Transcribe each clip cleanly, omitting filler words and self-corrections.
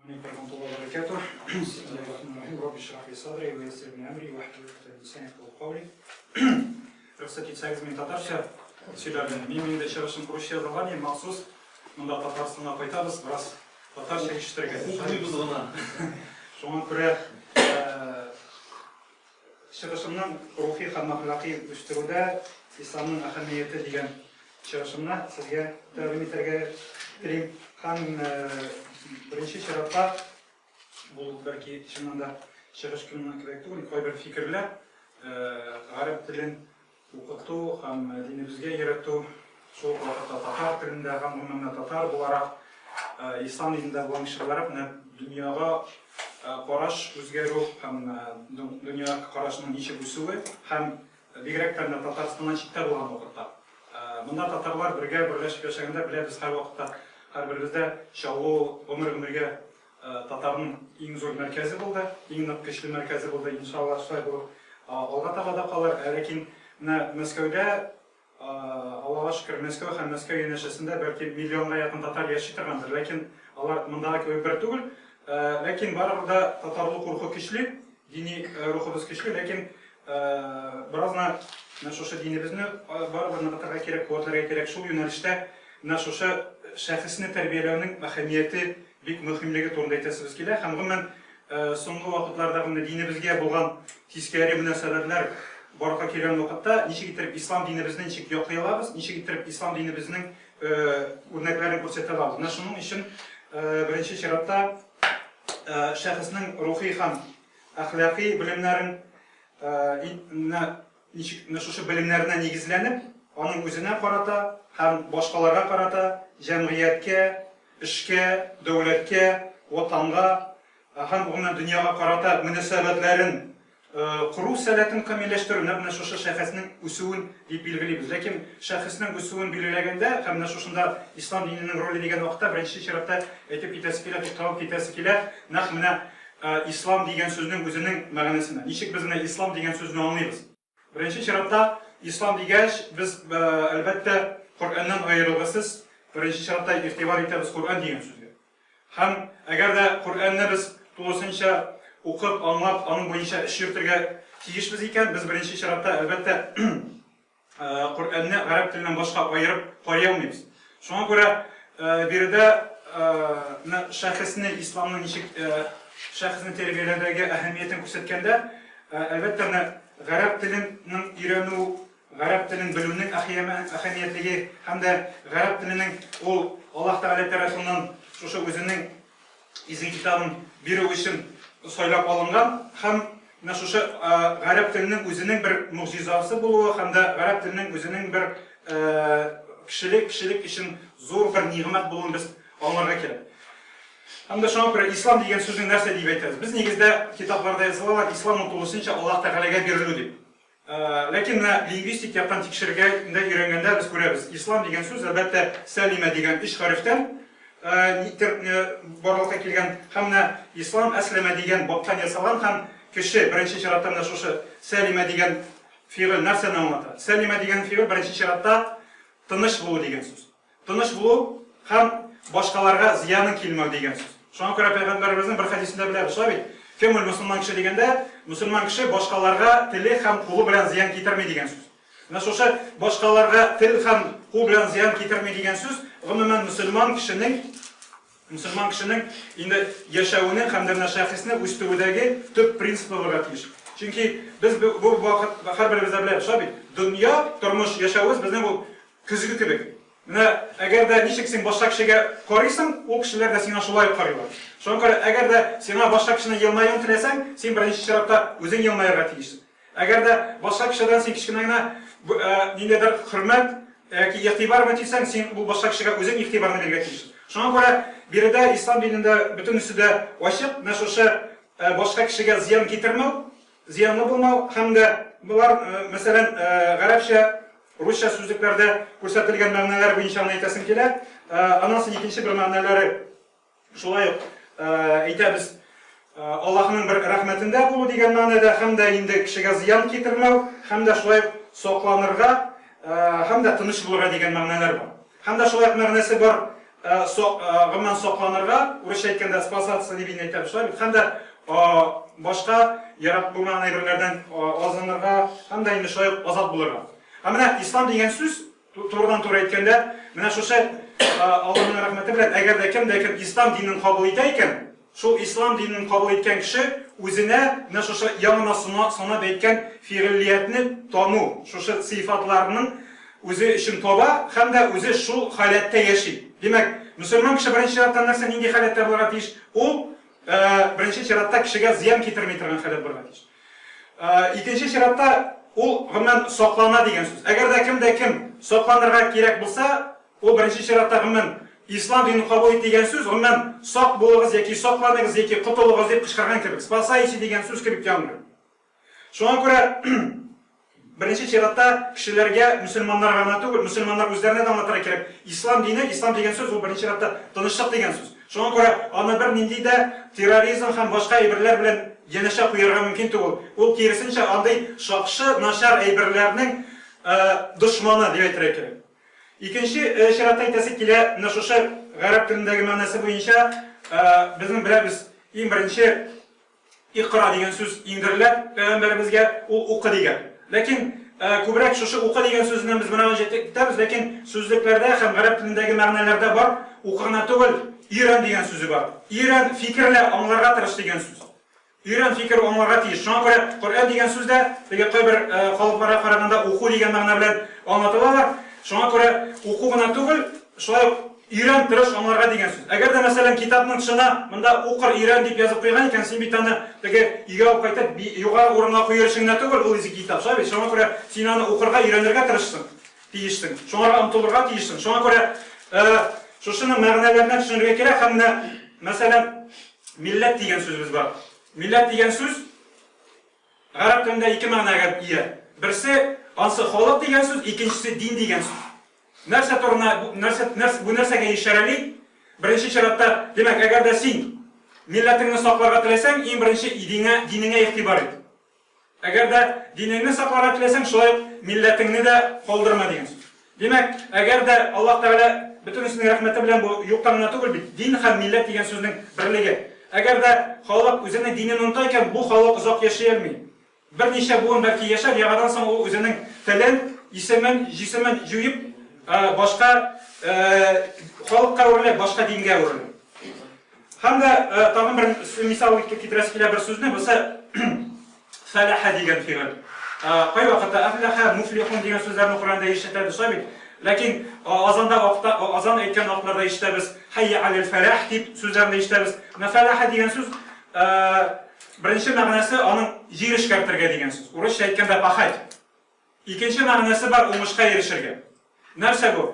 عليكم ورحمة الله وبركاته. بسم الله الرحمن الرحيم. رب اشرح لي صدري ويسر لي أمري واحلل عقدة من لساني يفقهوا قولي. Рұқсат етсеңіз мен татарша сөйлердім. Мен де шарашым құрыш жазылған ең мақсус. Мұнда татарстана қайтабыз, біраз татарша ешітірге. Оқымайбыз ғана. Соған көрі шарашымның рухи һәм ахлақи үстіруді исламның әһәмиеті деген шарашымна сізге тәлім етергә телим. Һәм бірінші шаратта бұл бәлки шыннан да шығыш күнінің керек түгіл, қайбір фикірлер ғарып тілін оқыту һәм дінімізге үйрету, сол уақытта татар тілінде һәм ғұмымда татар боларақ ислам динінде болған кішілер дүнияға қараш өзгеру һәм дүнияға қарашының неше өсуі һәм бигрәк тә Татарстаннан читтә болған уақытта. Мұнда татарлар бірге бірләшіп яшәгәндә біләбез һәр вакытта һәр беребездә чалу гомергә татарның иң зур мәркәзе булды, иң нык көчле мәркәзе булды. Иншалла шулай булып алга таба да калыр. Ләкин Мәскәүдә Аллаһка шөкер Мәскәү һәм Мәскәү янәшәсендә бәлки миллионга якын татар яши торгандыр. Ләкин алар мондагы кебек бер түгел. Ләкин барыбер да татарлык рухы көчле, дини рухыбыз көчле, ләкин беразна шушы динебезне барыбер ныгытырга кирәк, куәтләргә кирәк. Шул юнәлештә шушы шәхесне тәрбияләүнең әһәмияте бик мөһимлеге турында әйтәсебез килә. Һәм гомумән соңгы вакытларда динебезгә булган тискәре мөнәсәбәтләр барга килгән вакытта ничек итеп ислам динебезне ничек яклый алабыз, ничек итеп ислам динебезнең үрнәкләрен күрсәтә алабыз. Менә шуның өчен беренче чиратта шәхеснең рухи һәм әхлакый белемнәрен ничек шушы белемнәренә нигезләнеп, аның үзенә карата һәм башкаларга карата, җәмгыятькә, эшкә, дәүләткә, ватанга һәм гомумән дөньяга карата мөнәсәбәтләрен құру сәләтен камилләштерү, менә шушы шәхеснең үсүен дип билгелибез. Ләкин шәхеснең үсүен билгеләгәндә һәм менә шушында ислам диненең роле дигән вакытта беренче чиратта әйтеп китәсе килә, тукталып китәсе килә, нәкъ менә ислам дигән сүзнең үзенең мәгънәсенә. Ничек без менә ислам дигән сүзне аңлыйбыз? Беренче чиратта ислам дигәч без әлбәттә Коръәннән аерылгысыз беренче чиратта игътибар итәбез Коръән дигән сүзгә. Һәм әгәр дә Коръәнне без тулысынча укып, аңлап, аның буенча эш йөртергә тиешбез икән, без беренче чиратта әлбәттә Коръәнне гарәп теленнән башка аерып карый алмыйбыз. Шуңа күрә биредә шәхесне исламның ничек шәхесне тәрбияләүдәге әһәмиятен күрсәткәндә, әлбәттә гарәп теленең өйрәнү, гарәп телен белүнең әһәмиятлеге һәм дә гарәп теленең ул Аллаһ Тәгалә тарафыннан шушы үзенең изге китабын бирү өчен сайлап алынган һәм шушы гарәп теленең үзенең бер муҗизасы булуы һәм дә гарәп теленең үзенең бер кешелек өчен зур бер нигъмәт булуын без аңларга кирәк. Һәм дә шуңа күрә ислам дигән сүзнең нәрсә дип әйтәбез? Без нигездә китапларда язылалар, исламның тулысынча Аллаһ Тәгаләгә бирелү дип. Ләкин лингвистик яктан тикшергә өйрәнгәндә без күрәбез. Ислам дигән сүз әлбәттә сәлимә дигән 3 хәрефтән барлыкка килгән һәм ислам әсләмә дигән баптан ясалган һәм кеше беренче чиратта шушы сәлимә дигән фигыль нәрсәне аңлата? Сәлимә дигән фигыль беренче чиратта тыныч булу дигән сүз. Тыныч булу һәм башкаларга зыяны килмәү дигән сүз. Шуңа күрә Пәйгамбәребезнең бер хәдисендә беләбез, шулай бит. Кемул мусульман кеше дигәндә, мусульман кеше башкаларга теле һәм кулы белән зыян китерми дигән сүз. Менә шушы башкаларга тел һәм кул белән зыян китерми дигән сүз гомумән мусульман кешенең инде яшәүенең һәм дә шәхесне үстерүдәге төп принципы булырга тиеш. Чөнки без бу вакыт һәрберебез беләбез, шулай бит. Дөнья, тормыш, яшәүебез безнең ул көзге кебек. Менә әгәр дә ничек син башка кешегә карыйсың, ул кешеләр дә сиңа шулай карыйлар. Шуңа күрә әгәр дә сиңа башка кешенең елмаюын теләсәң, син беренче чиратта үзең елмаярга тиешсең. Әгәр дә башка кешедән син кичкенә генә ниндидер хөрмәт яки игътибар итсәң, син бу башка кешегә үзең игътибарны бирергә тиешсең. Шуңа күрә биредә ислам динендә бөтенесе дә ачык, менә шушы башка кешегә зыян китермәү, зыянлы булмау һәм дә булар мәсәлән гарәпчә Русча сүзлекләрдә күрсәтелгән мәгънәләр буенча әйтәсем килә. Анысы икенче бер мәгънәләре шулай ук әйтәбез. Аллаһның бер рәхмәтендә булу дигән мәгънәдә һәм дә инде кешегә зыян китермәү, һәм дә шулай сакланырга, һәм дә тыныч булырга дигән мәгънәләр бар. Һәм дә шулай мәгънәсе бар гоман сокланырга, урысча әйткәндә спасаться дип әйтәбез шулай бит. Һәм дә башка ярат булмаган әйберләрдән азынырга, һәм дә инде шулай азат булырга. Ә менә ислам дигән сүз турыдан-туры әйткәндә, менә шушы Аллаһның рәхмәте белән әгәр дә кем ислам динен кабул итә икән, шул ислам динен кабул иткән кеше үзенә менә шушы яңа санап әйткән фигылиятне тану, шушы сыйфатларның үзе өчен таба һәм дә үзе шул халәттә яши. Димәк, мөселман кеше беренче чиратта нәрсә нинди халәттә булырга тиеш? Ул беренче чиратта кешегә зыян китерми торган халәт булырга тиеш. Икенче чиратта ул гомумән саклана дигән сүз. Әгәр дә кем сакланырга кирәк булса, ул беренче чиратта гомумән ислам динен кабул ит дигән сүз гомумән сак булыгыз яки сакланыгыз яки котылыгыз дип кычкырган кебек. Спасайся дигән сүз кебек яңгыр. Шуңа күрә беренче чиратта кешеләргә, мөселманнарга гына түгел, мөселманнар үзләренә дә аңлатырга кирәк. Ислам дигән сүз ул беренче чиратта тынычлык дигән сүз. Шуңа күрә аны бер нинди дә терроризм һәм башка әйберләр белән янәшә куярга мөмкин түгел. Ул киресенчә андай шакшы, начар әйберләрнең дошманы дип әйтергә кирәк. Икенче чиратта әйтәсе килә, менә шушы гарәп телендәге мәгънәсе буенча безнең беләбез, иң беренче икра дигән сүз иңдерелә пәйгамбәребезгә, ул укы дигән. Ләкин күбрәк шушы укы дигән сүзнән без мөрәҗәгать итәбез, ләкин сүзлекләрдә һәм гарәп телендәге мәгънәләрдә бар, укыгына түгел, өйрән дигән сүзе бар. Өйрән фикерлә аңларга тырыш дигән сүз. Өйрән фикер аңларга тиеш. Шуңа күрә Коръән дигән сүздә теге кайбер халыкларга караганда уку дигән мәгънә белән аңлатылалар. Шуңа күрә уку гына түгел, шулай өйрән тырыш аңларга дигән сүз. Әгәр дә мәсәлән китапның тышына монда укыр өйрән дип язып куйган икән, син бит аны теге өйгә алып кайтып югары урынга куяр өчен генә түгел, ул үзе китап, шулай бит. Шуңа күрә син аны укырга, өйрәнергә тырышсың, тиештең. Шуңа омтылырга тиештең. Шуңа күрә шушының мәгънәләренә төшенергә кирәк. Һәм мәсәлән милләт дигән сүзебез бар. Милләт дигән сүз гарәп телендә ике мәгънәгә ия. Берсе ансы халык дигән сүз, икенчесе дин дигән сүз. Нәрсә турына, бу нәрсәгә ишарәли? Беренче чиратта, димәк, әгәр дә син милләтеңне сакларга теләсәң, иң беренче динеңә игътибар ит. Әгәр дә динеңне сакларга теләсәң, шулай милләтеңне дә калдырма дигән сүз. Димәк, әгәр дә Аллаһ Тәгалә бөтенесенең рәхмәте белән бу юктан гына түгел бит, дин һәм милләт дигән сүзнең берлеге. Әгәр дә халык үзенең динен оныта икән, бу халык озак яшәй алмый. Берничә буын бәлки яшәр, яңадан соң ул үзенең телен, исемен җуеп, башка халыкка үрелеп, башка дингә үрелеп. Һәм дә тагын бер мисал китерәсе килә бер сүзне, булса фәләхә дигән фигыль. Кай вакытта афлаха, муфлихун дигән сүзләрне Коръәндә ишетәбез шабит. Ләкин азан әйткән вакытларда ишетәбез хайя алел фәлах дип сүзләрне ишетәбез. Менә фәләхә дигән сүз беренче мәгънәсе аның җир эшкәртергә дигән сүз. Урысча әйткәндә пахать. Икенче мәгънәсе бар уңышка ирешергә. Нәрсә бу?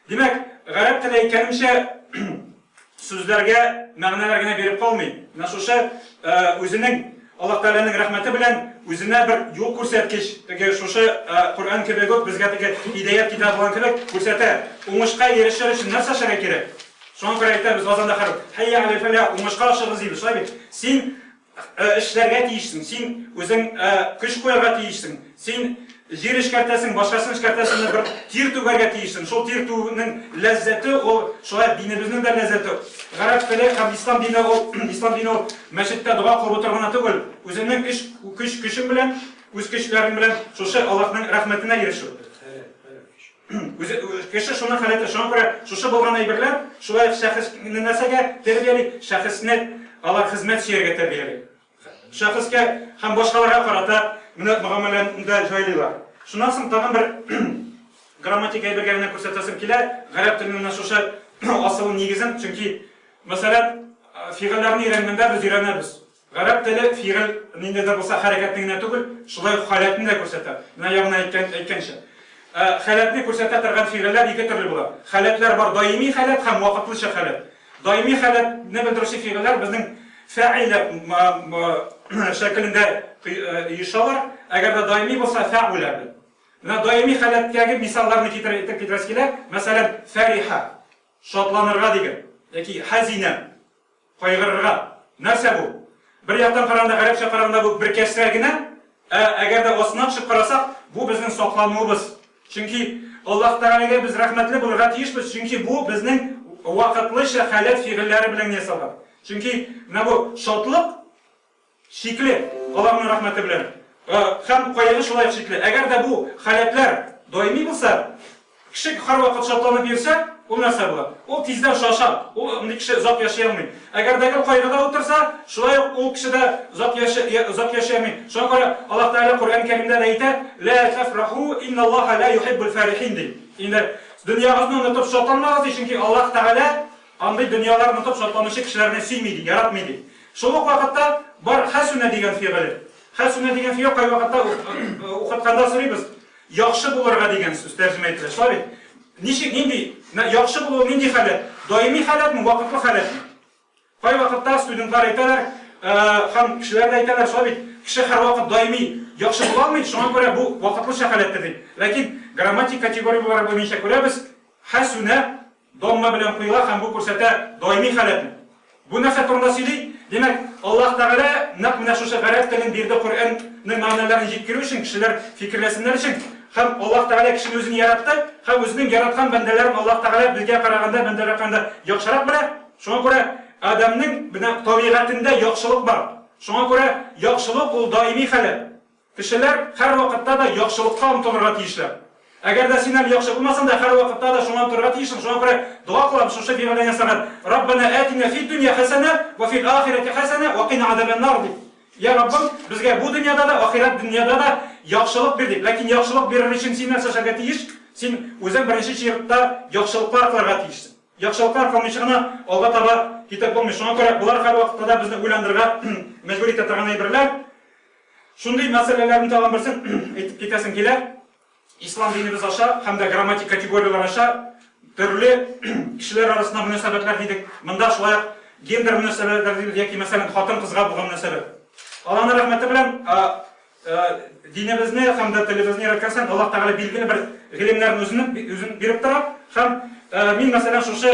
Димәк, гарәп теле әйткәнемчә сүзләргә мәгънәләр генә биреп калмый. Менә шушы үзенең Аллаһ Тәгаләнең рәхмәте белән үзенә бер юл күрсәткеч, теге шушы Коръән кебек үк безгә теге Хидаят китабы булган кебек күрсәтә. Уңышка ирешер өчен нәрсә эшләргә кирәк? Шуңа күрә әйтәбез азанда хәр хайя алел фәлах, уңышка ашыгыз дип, шулай бит. Син эшләргә тиешсең, син үзең көч куярга тиешсең, син җир эшкәртәсең, башкасын эшкәртәсең, бер тир түгәргә тиешсең. Шул тир түгүнең ләззәте ул шулай динебезнең дә ләззәте. Гарәп теле һәм ислам дине ул мәчеттә дуа кылып торганы түгел. Үзенең көчең белән, үз көчләрең белән шушы Аллаһның рәхмәтенә ирешү. Кеше шуны хәләте, шуңа күрә шушы булган әйберләр шулай шәхесне нәрсәгә тәрбияли, шәхесне алар хезмәт сөяргә тәрбияли. Шәхескә һәм башкаларга карата мөгамәләдә җайлыйлар. Шуннан соң тагын бер грамматик әйбергә генә күрсәтәсем килә, гарәп теленең шушы асыл нигезен, чөнки мәсәлән фигыльләрне өйрәнгәндә без өйрәнәбез. Гарәп теле фигыль ниндидер булса хәрәкәтне генә түгел, шулай халәтне дә күрсәтә. Менә ягына әйткәнчә. Халәтне күрсәтә торган фигыльләр ике төрле була. Халәтләр бар, даими халәт һәм вакытлыча халәт. Даими халәтне белдерүче фигыльләр безнең фәилә шәклендә ишалар, әгәр дә даими булса фәүләр. Менә даими халәттәге мисалларны китерәс килә. Мәсәлән, фәриха, шатланырга дигән, яки хәзинә, кайгырырга. Нәрсә бу? Бер яктан караганда, гарәпчә караганда бу бер кәсрә генә, әгәр дә асына төшеп карасак, бу безнең саклануыбыз. Чөнки Аллаһ Тәгаләгә без рәхмәтле булырга тиешбез, чөнки бу безнең вакытлыча халат фигыльләре белән ясалган. Чөнки менә бу шатлык шикле, Аллаһның рәхмәте белән. Һәм кайгы шулай шикле. Әгәр дә бу халатлар даими булса, кеше һәрвакыт шатланып йөрсә, ул нәрсә була? Ул тиздән шаша, ул кеше озак яшәй алмый. Әгәр дә кайгыда утырса, шулай ук ул кеше дә озак яшәй алмый. Шуңа күрә Аллаһ Тәгалә Куръан Кәримдә әйтә: "Ла тафраху, инналлаха ла юхиббул фарихин" ди. Инде дөньягызны онытып шатланмагыз, чөнки Аллаһ Тәгалә андай дөньяларны онытып шатланучы кешеләрне сөйми ди, яратмый ди. Шул ук вакытта бар хасуна дигән фигыль. Хасуна дигән фигыль кай вакытта укытканда сорыйбыз. Яхшы булырга дигән сүз тәрҗемә ителә. Шулай. Ничек нинди яхшы булу нинди халат? Даими халатмы, вакытлы халатмы? Кай вакытта студентлар әйтәләр, һәм кешеләр дә әйтәләр, шулай бит. Кеше һәрвакыт даими яхшы була алмый, шуңа күрә бу вакытлыча халаттыр ди. Ләкин грамматик категориялары буенча күрәбез, хасуна дамма белән куела һәм бу күрсәтә даими халатны. Бу нәрсә турында сөйли? Димәк, Аллаһ Тәгалә нәкъ менә шушы гарәп телен бирде Куръанның мәгънәләрен җиткерү өчен, кешеләр фикерләсеннәр өчен. Һәм Аллаһ Тәгалә кешене үзен яратты, һәм үзенең яраткан бәндәләрен Аллаһ Тәгалә безгә караганда бәндәләр кандай яхшырак белә. Шуңа күрә Адамның менә табигатендә яхшылык бар. Шуңа күрә яхшылык ул даими халат. Кешеләр һәр вакытта да яхшылыкка омтылырга тиешләр. Әгәр дә син яхшы булмасаң да һәр вакытта да шуңа омтылырга тиешләр. Шуңа күрә дуа кылабыз шушы фигыльдән ясаган: "Раббана атина фид дунья хасана ва фил ахирати хасана ва кина азабан нар" дип. Я Раббым, безгә бу дөньяда да, ахират дөньяда да яхшылык бир дип. Ләкин яхшылык бирер өчен син нәрсә эшләргә тиеш? Син үзең беренче чиратта яхшылыклар кылырга тиешсең. Яхшылыклар кылмыйча гына алга таба китеп булмый. Шуңа күрә булар һәр вакытта да безне уйландырырга мәҗбүр итә торган әйберләр. Шундый мәсьәләләрне тагын берсен әйтеп китәсем килә. Ислам динебез аша һәм дә грамматик категориялар аша төрле кешеләр арасында мөнәсәбәтләр дидек. Монда шулай гендер мөнәсәбәтләр дидек, яки мәсәлән хатын-кызга булган мөнәсәбәт. Аллаһның рәхмәте белән динебезне һәм дә телебезне яраткан Аллаһ Тәгалә билгеле бер гыйлемнәрне үзен биреп тора. Һәм мин мәсәлән шушы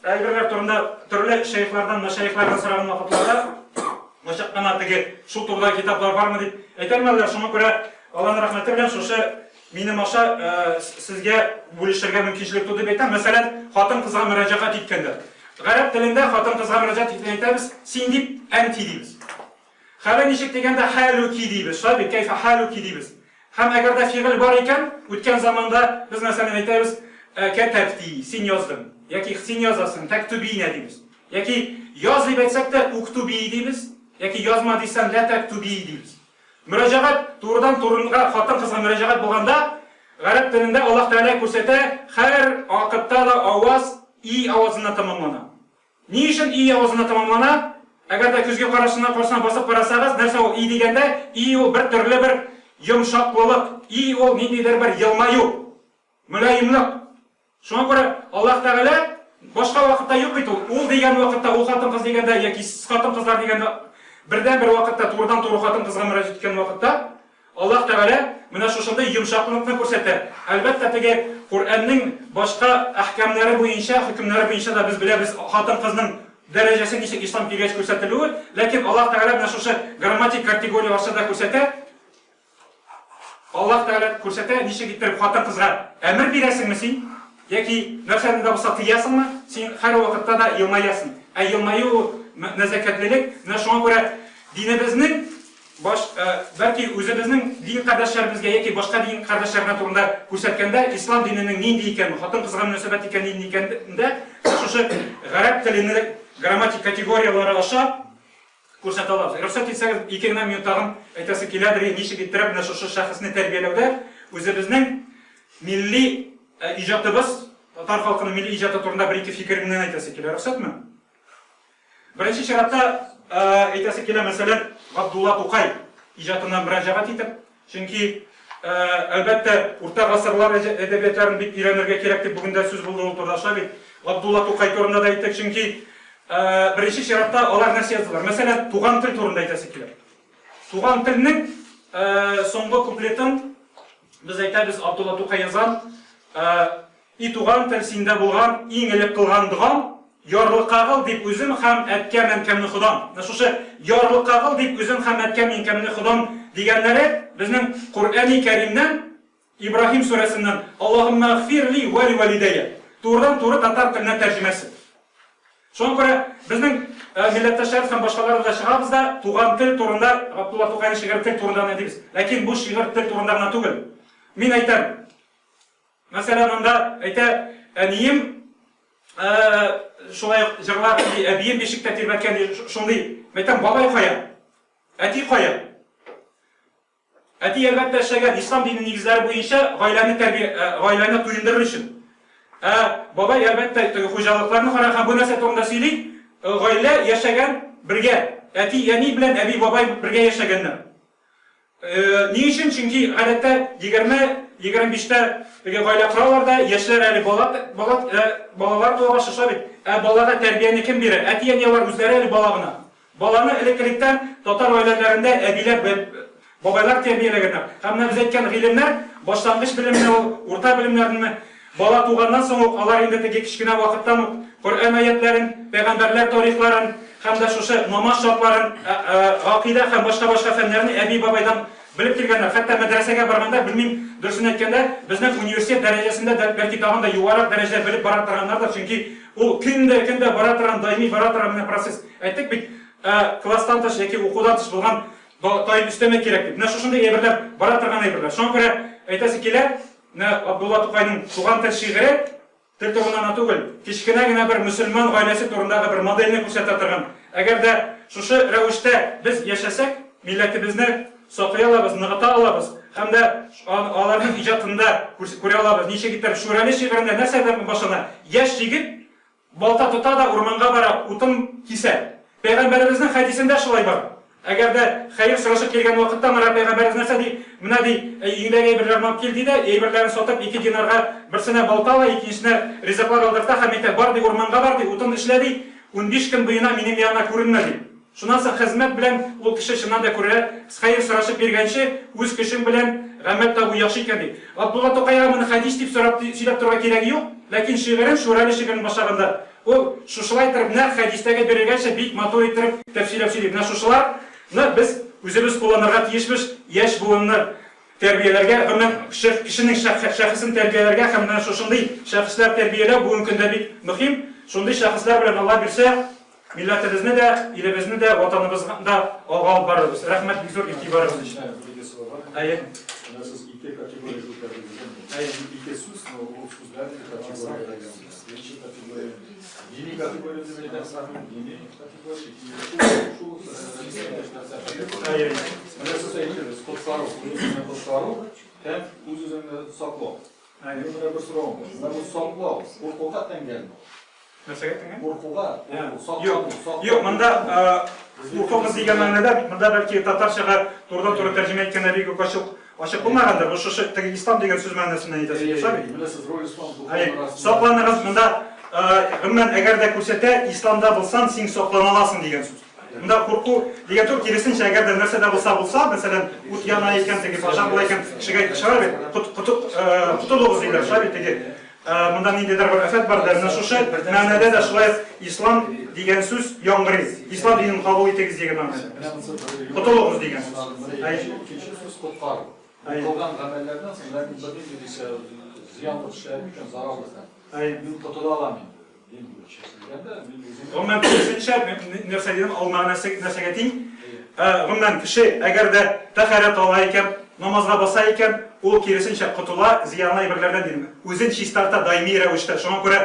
әйберләр турында төрле шәйхләрдән, мәшәйхләрдән сораган вакытларда ачык кына теге шул турда китаплар бармы дип әйтәлмәделәр. Шуңа күрә Аллаһның рәхмәте белән шушы минем аша сезгә бүлешергә мөмкинчелек туды дип әйтәм. Мәсәлән, хатын-кызга мөрәҗәгать иткәндә. Гарәп телендә хатын-кызга мөрәҗәгать иткәндә әйтәбез, син дип әнти дибез. Хәле ничек дигәндә халуки дибез. Шулай кайфа халуки дибез. Һәм әгәр дә фигыль бар икән, үткән заманда без мәсәлән әйтәбез, катабти, син яздың. Яки син язасың, тактубина дибез. Яки яз дип әйтсәк тә уктуби дибез. Яки язма дисәң, ла тактуби дибез. Мөрәҗәгать турыдан турыга хатын-кызга мөрәҗәгать булганда, гарәп телендә Аллаһ Тәгалә күрсәтә, һәр вакытта да аваз и авазына тамамлана. Ни өчен и авазына тамамлана? Әгәр дә күзгә карашына басып карасагыз, нәрсә ул и дигәндә, и ул бер төрле бер йомшаклык, и ул ниндидер бер елмаю, мөлаимлык. Шуңа күрә Аллаһ Тәгалә башка вакытта юк бит ул. Ул дигән вакытта, ул хатын-кыз дигәндә, яки хатын-кызлар дигәндә бердән бер вакытта турыдан туры хатын-кызга мөрәҗәгать иткән вакытта Аллаһ Тәгалә менә шушындай йомшаклыкны күрсәтә. Әлбәттә, теге Куръанның башка әхкамнары буенча, хөкемнәре буенча да без беләбез хатын-кызның дәрәҗәсе ничек ислам килгәч күрсәтелүе, ләкин Аллаһ Тәгалә менә шушы грамматик категория аша күрсәтә. Аллаһ Тәгалә күрсәтә, ничек иттереп хатын-кызга әмер бирәсеңме син, яки нәрсәне дә булса тыясыңмы, син һәр вакытта да елмаясың. Ә елмаю нәзакәтлелек, менә шуңа күрә динебезнең бәлки үзебезнең дин кардәшләребезгә яки башка дин кардәшләренә турында күрсәткәндә, ислам диненең нинди икән, хатын-кызга мөнәсәбәт икәнендә шушы гарәп теленең грамматик категориялары аша күрсәтә алабыз. Рөхсәт итсәгез, 2 генә минут тагын әйтәсе киләдер, ничек иттереп менә шушы шәхесне тәрбияләүдә үзебезнең милли иҗатыбыз, татар халкының милли иҗаты турында бер-ике фикер менән әйтәсе килә. Рөхсәтме? Беренче чиратта әйтәсе килә, мәсәлән, Габдулла Тукай иҗатына мөрәҗәгать итеп, чөнки әлбәттә урта гасырлар әдәбиятларын бик өйрәнергә кирәк дип бүгендә сүз булды ул турында шабит. Габдулла Тукай турында да әйттек, чөнки беренче чиратта алар нәрсә яздылар. Мәсәлән, туган тел турында әйтәсе килә. Туган телнең соңгы куплетын без әйтәбез, Габдулла Тукай язган, и туган тел синдә булган иң элек кылган дугам, ярлыкагыл дип үзем һәм әткәм әнкәмне Худан. Шушы ярлыкагыл дип үзем һәм әткәм әнкәмне Худан дигәннәре безнең Куръани Кәримнән, Ибраһим сүрәсеннән, Аллаһумма гфирли ва ли валидайя. Турыдан туры татар теленә тәрҗемәсе. Şuna göre bizning millatdoshlar ham boshqalar da chiqamiz da tug'an til turunda Abdullah To'qayning shi'ri til turida deymiz. Lekin bu shi'r til turida emas tugul. Men aytaman. Masalan, unda aytayim şolay jırlar abiyim beşikte terbiyetkən şunday. Aytam babay qo'ya. Ati qo'ya. Ati albatta ishlagan islom dini negizlari bo'yicha oilani to'yindirish uchun. Babay albatta xo'jaliklarni qaragan bu narsa to'g'risida so'ylaydi. Oila yashagan birga. Ati yani bilan abi babay birga yashaganlar. Niye için? Çünkü odatda 20-25 oila qurarlarda yoshlar hali bolalar tug'ib chiqadi. Bolaga tarbiyani kim beradi? Ati analar o'zlari hali bolag'ini. Bolani elektrikdan totar oilalarında abilar babaylar tarbiyalaganlar. Hamda biz aytgan ilmlar boshlang'ich bilimni, o'rta bilimlarni bola tug'andan so'ng ular endi kichkina vaqtdan Qur'on oyatlarini, payg'ambarlar tarihlarini hamda shusha namoz shartlarini, aqida ham boshqa fanlarni abi babaydan bilib kelganlar. Hatto madrasaga borganda, bilmayman, dursini aytganda, bizning universitet darajasida balki tag'inda yuqori darajada bilib bora turganlardir. Chunki u kunda bora turgan, doimiy bora turgan proses. Aytdik bit klassdan tış yoki o'quvdan tış bo'lgan doim istamak kerak deb. Mana shunday ebrlar bora turgan ebrlar. Shunga ko'ra aytasi kelar, Abdullah To'qayning tug'an til shi'ri til turundan tugul, kichkinagina bir musulmon oilasi turundagi bir modelni ko'rsata turgan. Agarda shu ravishda biz yashasak, millatimizni saqlay olamiz, nig'ata olamiz, hamda ularning ijodida ko'ra olamiz. Necha gitar Shurali shi'rida narsadan boshlanadi. Yosh yigit bolta tutadi, o'rmonga borib, o'tin kisa. Payg'ambarimizning hadisida shulay bor. Agarda xayr so'rashib kelgan vaqtda mana payg'ambarimiz narsa deydi, mana deydi, yingdagi ebrlarni olib keldi-da, ebrlarni sotib 2 dinarga birsini boltala, ikkinchisini rizqlar oldirdi, hamita bordi, o'rmonga bordi, o'tin ishladi, 15 kun bo'yina mening yanimda ko'rinmadi. Shundan so'ng xizmat bilan u kishi shundan da ko'ra, xayr so'rashib bergancha o'z kishim bilan g'ammat tabu yaxshi ekan deydi. Abdullah To'qay buni hadis deb so'rab turgan keragi yo'q, lekin shi'rin Shurali shi'rini boshlaganda u shushlay turib, na hadisdagi berilgancha bek motor ettirib tafsirlab so'ylaydi. Na shuslar biz o'zimiz qo'llanarga tegishmiz yosh buvinni tarbiyalarga, kishining shaxsini tarbiyalarga hamda shunday shaxslar tarbiyalab bugungi kunda muhim. Shunday shaxslar bilan Alloh bersa, millatimizni de, elimizni de, vatanımızda olib boramiz. Rahmat, zo'r e'tiboringiz uchun. Ayet. Siz ikki kategoriya ko'targansiz. Ikki so'z, u so'zlarni kategoriyalarga ayiramiz. Birinchi kategoriya diniy kategoriya deb aytamiz, diniy kategoriya, Ayet. Mana siz aytdingiz, qutqaruv ham o'z-o'zini saqlov. Ayet. Mana bir so'rovim bor. Mana bu saqlov, qo'rqoqdan keldi. Nasıl aytdingiz? Qo'rqoq, Yo'q, bunda qo'rqoq degan ma'noda, bunda balki tatarchaga to'g'ridan-to'g'ri tarjima etganlarga ochiq bo'lmagandir. Bu islom degan so'z ma'nosini aytasiz, hisoblaydi. Mana siz ro'y islom Saqlanasiz, bunda g'imman agarda ko'rsata, islomda bo'lsang, sen saqlana olasan degan so'z. Bunda qo'rquv degan to'g'ri kirisincha agarda narsada bo'lsa, masalan, o't yonayotgan tegi pajam bo'layotgan kishiga aytishadi, qutulug'iz deydilar, shabitdagi. Bundan nidedir bir afat bardır. Şuşa ma'noda da shulay islom degan so'z yong'iri. Islom dinini qabul etigiz degan ma'noda. Qutulug'iz degan so'z. Ikkinchi so'z qutqaruv. Qilgan amallardan sizlarning bir desa ziyon qilishlar uchun zarar bo'lsa. Men qutula olaman. G'imman kishisicha narsa dedim, ol narsaga teng. G'imman kishi agarda tahorat olar ekan, namozga borsa ekan, u kirisincha qutula, ziyonli ibrlardan deydi. O'zini chistata doimiy ravishda. Shunga ko'ra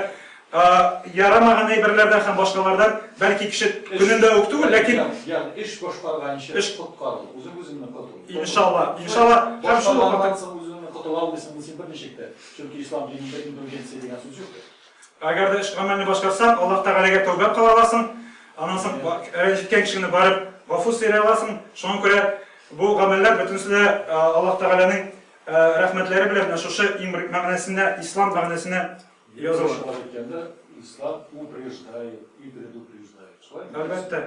yaramagan ibrlardan ham boshqalardan balki kishi kunida o'qitdi, lekin ya'ni ish boshqargan ish qutqaruv, o'zini qutqaruv. Inshaalloh ham shu o'zini qutula olmasam, sen bir nechta. Chunki islom dinida indulgensiya degan so'z yo'q. Agarda ish amalni boshqarsang, Alloh taolaga tavba qila olasan. Ondan so'ng ranjitgan kishini borib g'afur so'ray olasan. Shunga ko'ra bu amallar butunsiz Alloh taolaning rahmatlari bilan shu ma'nosini, islom ma'nosini yoziladi. Islom упреждает и предупреждает. Albatta.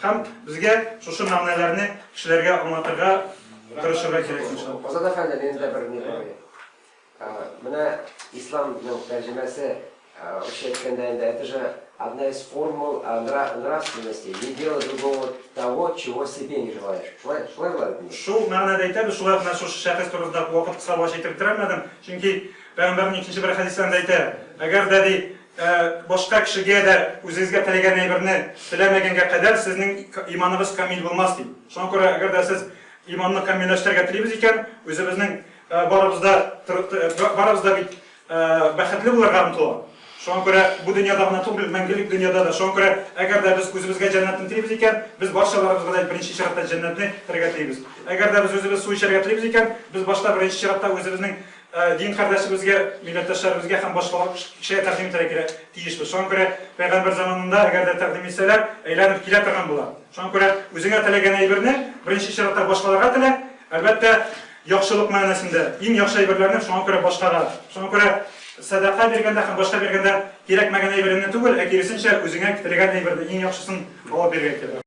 Ham bizga shu ma'nolarni kishilarga anlatishga tirishishimiz kerak inshaalloh. Ozod efendi, endi bir ne bor. Mana islomning tarjimasi o'sha aytganda endi это же одна из формул нравственности, не делай другого того, чего себе не желаешь. Шулай bo'ladi. Shu ma'noda aytadi, shular bilan shu shaxs to'g'risida vaqt qisqa bosh aytib turmadim. Chunki payg'ambarning ikkinchi bir hadislarida aytadi, agar dedi boshqa kishiga da o'zingizga tilagan naybirni tilamaganga qadar sizning iymoningiz kamil bo'lmas deydi. Shunga ko'ra agarda siz iymonni kamillashtirishga tilaymiz ekan, o'zimizning borimizda baxtli bo'larga intilamiz. Shunga ko'ra bu dunyoda g'ana to'g'ri mangulik dunyoda da shunga ko'ra agarda biz o'zimizga jannatni tilaymiz ekan, biz boshqalarimizga birinchi sharatda jannatni tilaymiz. Agarda biz o'zimiz suv ichishga tilaymiz ekan, biz boshqa birinchi sharatda o'zimizning din qardashimizga, millatdoshlarimizga ham boshqa kishiga taqdim etishga tegishli. Shunga ko'ra payg'ambar zamonida agarda taqdim etsalar, aylanib keladigan bo'ladi. Shunga ko'ra o'zingga tilagan naybirni birinchi sharatda boshqalarga tila, albatta yaxshilik ma'nosida eng yaxshi naybirlarni shunga ko'ra boshqaga. Shunga ko'ra sadaqa berganda ham boshqa berganda kerakmagan naybirini tugul, akirisincha o'zingga tilagan naybirni eng yaxshisini olib bergan kerak.